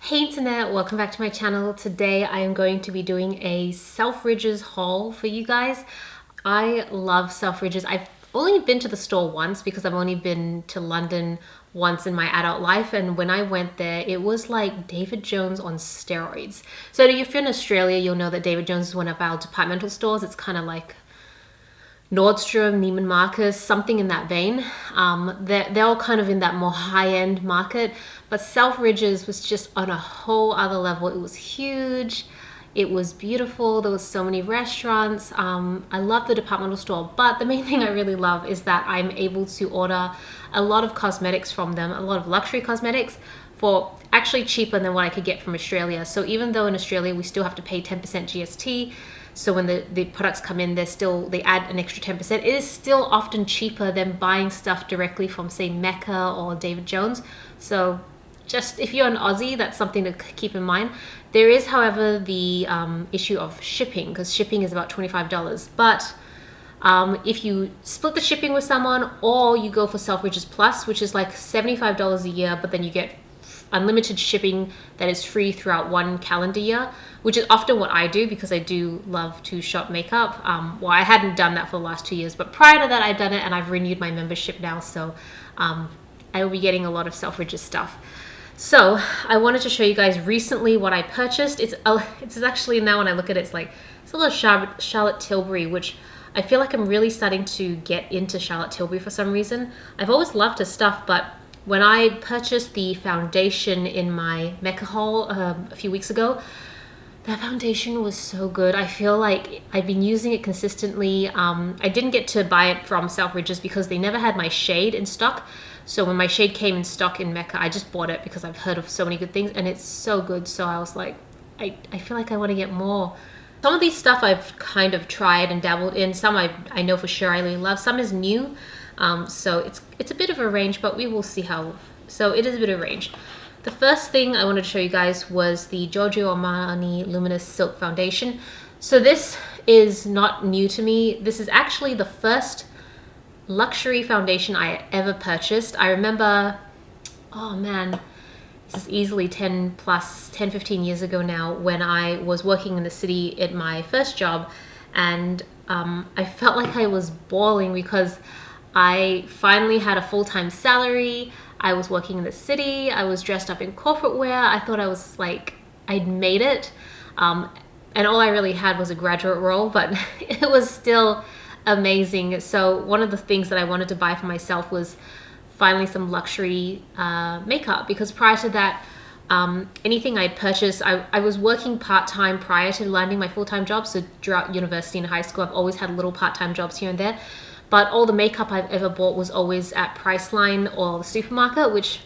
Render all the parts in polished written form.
Hey internet, welcome back to my channel. Today I am going to be doing a Selfridges haul for you guys. I love Selfridges. I've only been to the store once because I've only been to London once in my adult life, and when I went there it was like David Jones on steroids. So if you're in Australia, you'll know that David Jones is one of our departmental stores. It's kind of like Nordstrom, Neiman Marcus, something in that vein. They're all kind of in that more high-end market, but Selfridges was just on a whole other level. It was huge, it was beautiful, there was so many restaurants. I love the departmental store, but the main thing I really love is that I'm able to order a lot of cosmetics from them, a lot of luxury cosmetics, for actually cheaper than what I could get from Australia. So even though in Australia we still have to pay 10% GST, so when the products come in, they add an extra 10%. It is still often cheaper than buying stuff directly from, say, Mecca or David Jones. So just if you're an Aussie, that's something to keep in mind. There is, however, the issue of shipping, because shipping is about $25. But if you split the shipping with someone, or you go for Selfridges Plus, which is like $75 a year, but then you get unlimited shipping that is free throughout one calendar year, which is often what I do because I do love to shop makeup. Well, I hadn't done that for the last 2 years, but prior to that I've done it, and I've renewed my membership now, so I will be getting a lot of Selfridges stuff. So I wanted to show you guys recently what I purchased. It's actually, now when I look at it, it's a little Charlotte Tilbury, which I feel like I'm really starting to get into Charlotte Tilbury for some reason. I've always loved her stuff, but when I purchased the foundation in my Mecca haul a few weeks ago, that foundation was so good. I feel like I've been using it consistently. I didn't get to buy it from Selfridges because they never had my shade in stock. So when my shade came in stock in Mecca, I just bought it because I've heard of so many good things, and it's so good. So I was like, I feel like I want to get more. Some of these stuff I've kind of tried and dabbled in. Some I know for sure I really love. Some is new. So it's a bit of a range, but we will see how. So it is a bit of a range. The first thing I wanted to show you guys was the Giorgio Armani Luminous Silk Foundation. So this is not new to me. This is actually the first luxury foundation I ever purchased. I remember, oh man, this is easily 10, 15 years ago now, when I was working in the city at my first job, and I felt like I was bawling because I finally had a full-time salary. I was working in the city. I was dressed up in corporate wear. I thought I was like, I'd made it. And all I really had was a graduate role, but it was still amazing. So one of the things that I wanted to buy for myself was finally some luxury makeup, because prior to that, anything I'd purchased, I was working part-time prior to landing my full-time job. So throughout university and high school, I've always had little part-time jobs here and there. But all the makeup I've ever bought was always at Priceline or the supermarket, which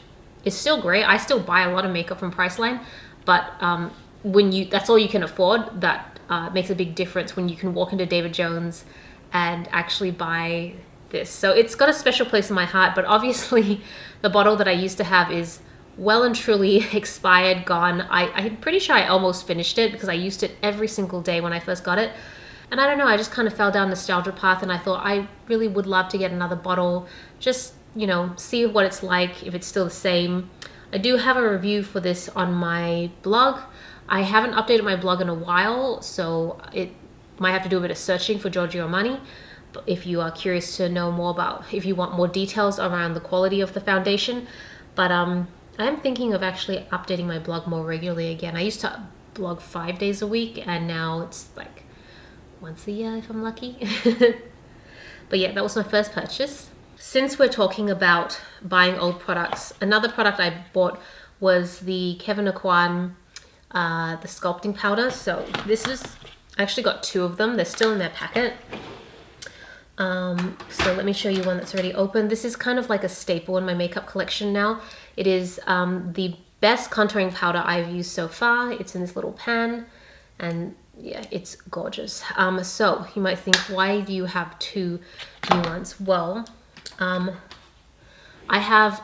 is still great. I still buy a lot of makeup from Priceline, but that's all you can afford. That makes a big difference when you can walk into David Jones and actually buy this. So it's got a special place in my heart, but obviously the bottle that I used to have is well and truly expired, gone. I'm pretty sure I almost finished it because I used it every single day when I first got it. And I don't know, I just kind of fell down nostalgia path, and I thought I really would love to get another bottle, just, see what it's like, if it's still the same. I do have a review for this on my blog. I haven't updated my blog in a while, so it might have to do a bit of searching for Giorgio Armani. But if you are curious to know more about, if you want more details around the quality of the foundation. But I'm thinking of actually updating my blog more regularly again. I used to blog 5 days a week, and now it's like once a year if I'm lucky. But yeah, that was my first purchase. Since we're talking about buying old products, another product I bought was the Kevyn Aucoin the sculpting powder. So this is, I actually got 2 of them. They're still in their packet. So let me show you one that's already open. This is kind of like a staple in my makeup collection now. It is the best contouring powder I've used so far. It's in this little pan, and yeah, it's gorgeous. So you might think, why do you have 2 new ones? Well, I have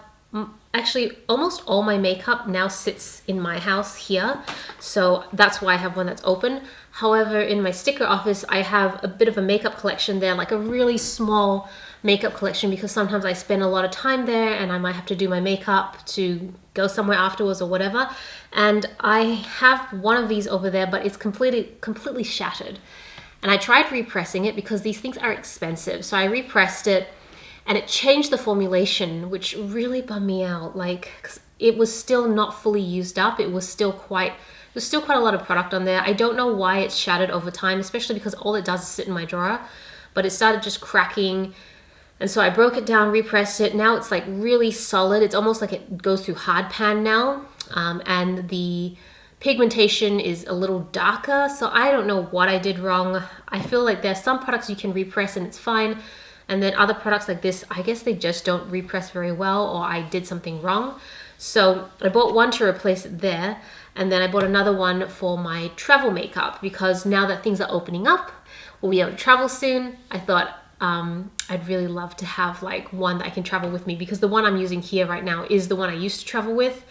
actually almost all my makeup now sits in my house here, so that's why I have one that's open. However, in my sticker office, I have a bit of a makeup collection there, like a really small makeup collection, because sometimes I spend a lot of time there and I might have to do my makeup to go somewhere afterwards or whatever. And I have one of these over there, but it's completely shattered. And I tried repressing it because these things are expensive. So I repressed it and it changed the formulation, which really bummed me out. Like, 'cause it was still not fully used up. There's still quite a lot of product on there. I don't know why it's shattered over time, especially because all it does is sit in my drawer, but it started just cracking. And so I broke it down, repressed it. Now it's like really solid. It's almost like it goes through hard pan now. And the pigmentation is a little darker. So I don't know what I did wrong. I feel like there's some products you can repress and it's fine. And then other products like this, I guess they just don't repress very well, or I did something wrong. So I bought one to replace it there. And then I bought another one for my travel makeup, because now that things are opening up, we'll be able to travel soon. I thought I'd really love to have like one that I can travel with me, because the one I'm using here right now is the one I used to travel with.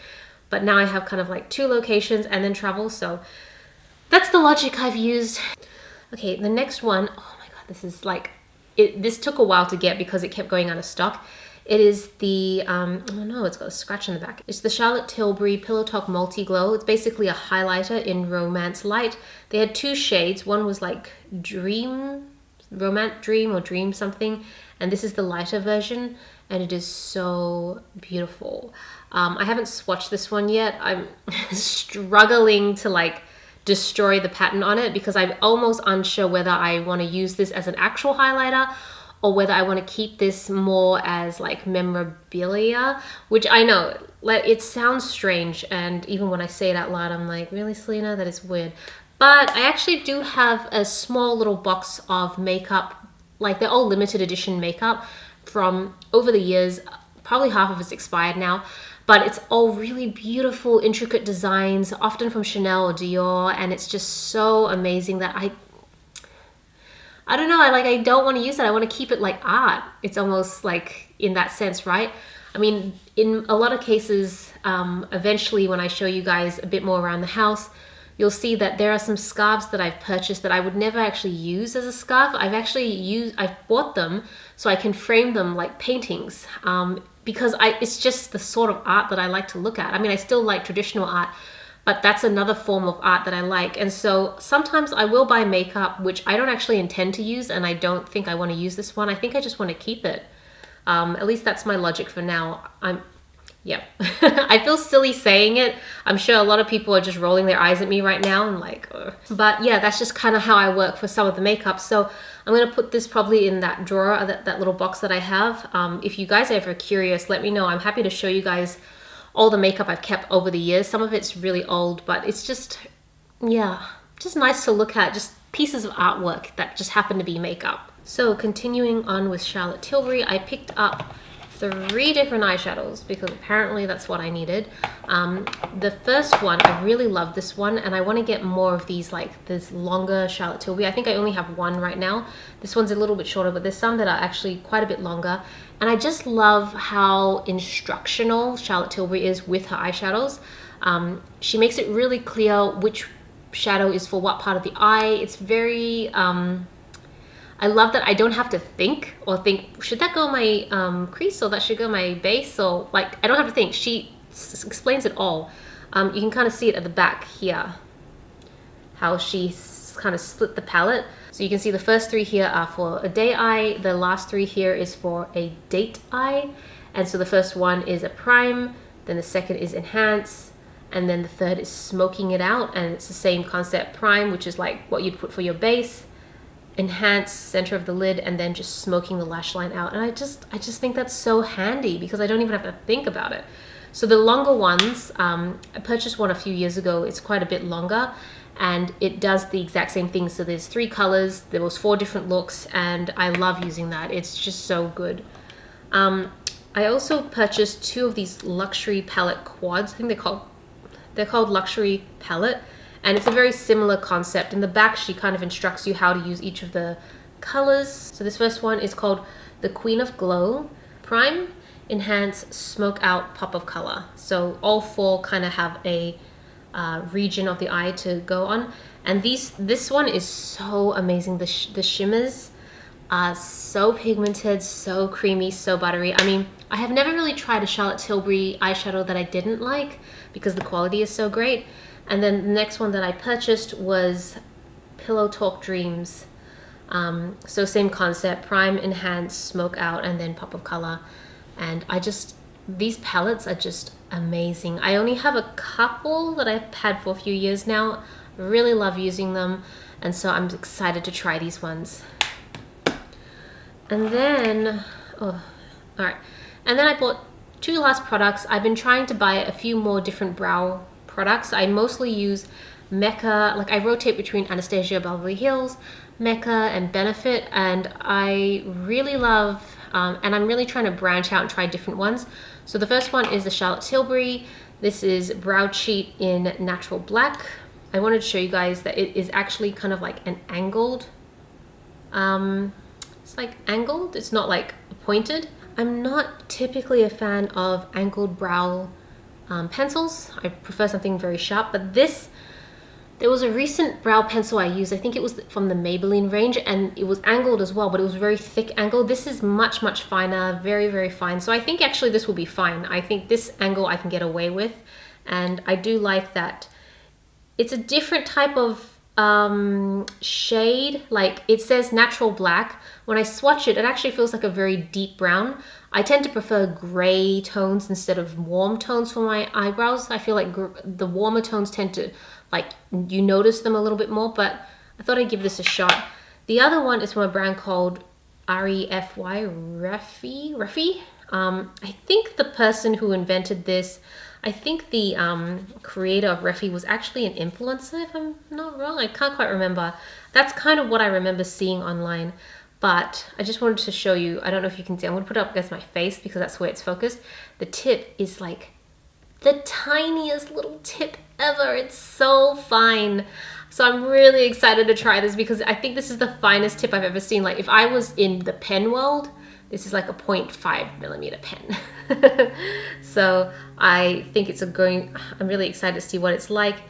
But now I have kind of like 2 locations and then travel. So that's the logic I've used. Okay, the next one, oh my God, this is like, this took a while to get because it kept going out of stock. It is the, oh no, it's got a scratch in the back. It's the Charlotte Tilbury Pillow Talk Multi Glow. It's basically a highlighter in Romance Light. They had 2 shades. One was like Romance Dream or Dream something. And this is the lighter version. And it is so beautiful. I haven't swatched this one yet. I'm struggling to like destroy the pattern on it, because I'm almost unsure whether I want to use this as an actual highlighter or whether I want to keep this more as like memorabilia, which I know it sounds strange, and even when I say it out loud I'm like, really, Celina, that is weird. But I actually do have a small little box of makeup, like they're all limited edition makeup from over the years. Probably half of it's expired now, but it's all really beautiful, intricate designs, often from Chanel or Dior, and it's just so amazing that I don't know, I don't want to use it. I want to keep it like art. It's almost like in that sense, right? I mean, in a lot of cases, eventually when I show you guys a bit more around the house, you'll see that there are some scarves that I've purchased that I would never actually use as a scarf. I've bought them so I can frame them like paintings, because it's just the sort of art that I like to look at. I mean, I still like traditional art, but that's another form of art that I like. And so sometimes I will buy makeup which I don't actually intend to use, and I don't think I want to use this one. I think I just want to keep it. At least that's my logic for now. Yeah. I feel silly saying it. I'm sure a lot of people are just rolling their eyes at me right now and like, ugh. But yeah, that's just kind of how I work for some of the makeup. So I'm going to put this probably in that drawer, that little box that I have. If you guys are ever curious, let me know. I'm happy to show you guys all the makeup I've kept over the years. Some of it's really old, but it's just, yeah, just nice to look at. Just pieces of artwork that just happen to be makeup. So continuing on with Charlotte Tilbury, I picked up 3 different eyeshadows because apparently that's what I needed. The first one, I really love this one, and I want to get more of these, like this longer Charlotte Tilbury. I think I only have one right now. This one's a little bit shorter, but there's some that are actually quite a bit longer. And I just love how instructional Charlotte Tilbury is with her eyeshadows. She makes it really clear which shadow is for what part of the eye. It's very, I love that I don't have to think, should that go my crease, or that should go my base, or like, I don't have to think. She explains it all. You can kind of see it at the back here, how she kind of split the palette. So you can see the first 3 here are for a day eye, the last 3 here is for a date eye. And so the first one is a prime, then the second is enhance, and then the third is smoking it out. And it's the same concept: prime, which is like what you'd put for your base, enhance, center of the lid, and then just smoking the lash line out. And I just think that's so handy because I don't even have to think about it. So the longer ones, I purchased one a few years ago. It's quite a bit longer, and it does the exact same thing. So there's 3 colors, there was 4 different looks, and I love using that. It's just so good. I also purchased 2 of these luxury palette quads. I think they're called luxury palette. And it's a very similar concept. In the back, she kind of instructs you how to use each of the colors. So this first one is called the Queen of Glow Prime. Enhance, Smoke Out, Pop of Color. So all four kind of have a region of the eye to go on. And this one is so amazing. The shimmers are so pigmented, so creamy, so buttery. I mean, I have never really tried a Charlotte Tilbury eyeshadow that I didn't like because the quality is so great. And then the next one that I purchased was Pillow Talk Dreams. So same concept, prime, enhance, smoke out, and then pop of color. And these palettes are just amazing. I only have a couple that I've had for a few years now. I really love using them, and so I'm excited to try these ones. And then, all right. And then I bought 2 last products. I've been trying to buy a few more different brow products. I mostly use Mecca, like I rotate between Anastasia Beverly Hills, Mecca, and Benefit, and I really love, and I'm really trying to branch out and try different ones. So the first one is the Charlotte Tilbury. This is Brow Cheat in Natural Black. I wanted to show you guys that it is actually kind of like an angled, it's like angled, it's not like pointed. I'm not typically a fan of angled brow pencils. I prefer something very sharp, but there was a recent brow pencil I used, I think it was from the Maybelline range, and it was angled as well, but it was very thick angle. This is much, much finer, very, very fine. So I think actually this will be fine. I think this angle I can get away with, and I do like that. It's a different type of shade, like it says natural black. When I swatch it, it actually feels like a very deep brown. I tend to prefer gray tones instead of warm tones for my eyebrows. I feel like the warmer tones tend to, like, you notice them a little bit more, but I thought I'd give this a shot. The other one is from a brand called Refi. I think the person who invented this, I think the creator of Refi was actually an influencer, if I'm not wrong. I can't quite remember. That's kind of what I remember seeing online. But I just wanted to show you, I don't know if you can see, I'm going to put it up against my face because that's where it's focused. The tip is like the tiniest little tip ever. It's so fine. So I'm really excited to try this because I think this is the finest tip I've ever seen. Like if I was in the pen world, this is like a 0.5mm pen. So I think I'm really excited to see what it's like.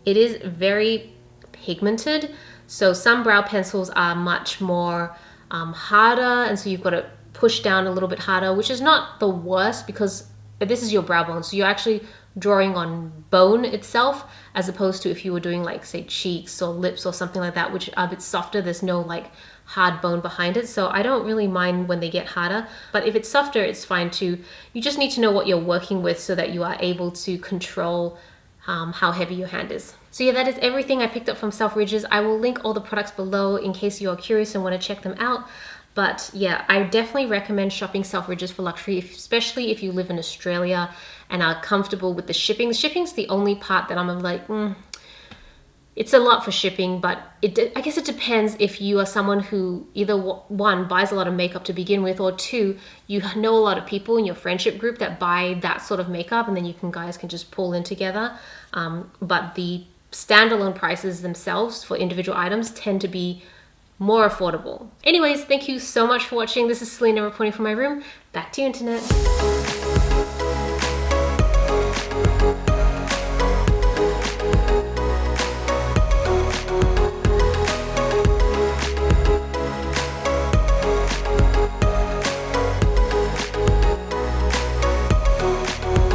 It is very pigmented. So some brow pencils are much more harder, and so you've got to push down a little bit harder, which is not the worst because this is your brow bone. So you're actually drawing on bone itself, as opposed to if you were doing like say cheeks or lips or something like that, which are a bit softer. There's no like hard bone behind it. So I don't really mind when they get harder, but if it's softer, it's fine too. You just need to know what you're working with so that you are able to control how heavy your hand is. So yeah, that is everything I picked up from Selfridges. I will link all the products below in case you are curious and want to check them out. But yeah, I definitely recommend shopping Selfridges for luxury, especially if you live in Australia and are comfortable with the shipping. The shipping's the only part that I'm like, it's a lot for shipping, but I guess it depends if you are someone who either one, buys a lot of makeup to begin with, or two, you know a lot of people in your friendship group that buy that sort of makeup, and then you guys can just pull in together. But the standalone prices themselves for individual items tend to be more affordable. Anyways, thank you so much for watching. This is Celina reporting from my room. Back to you, internet.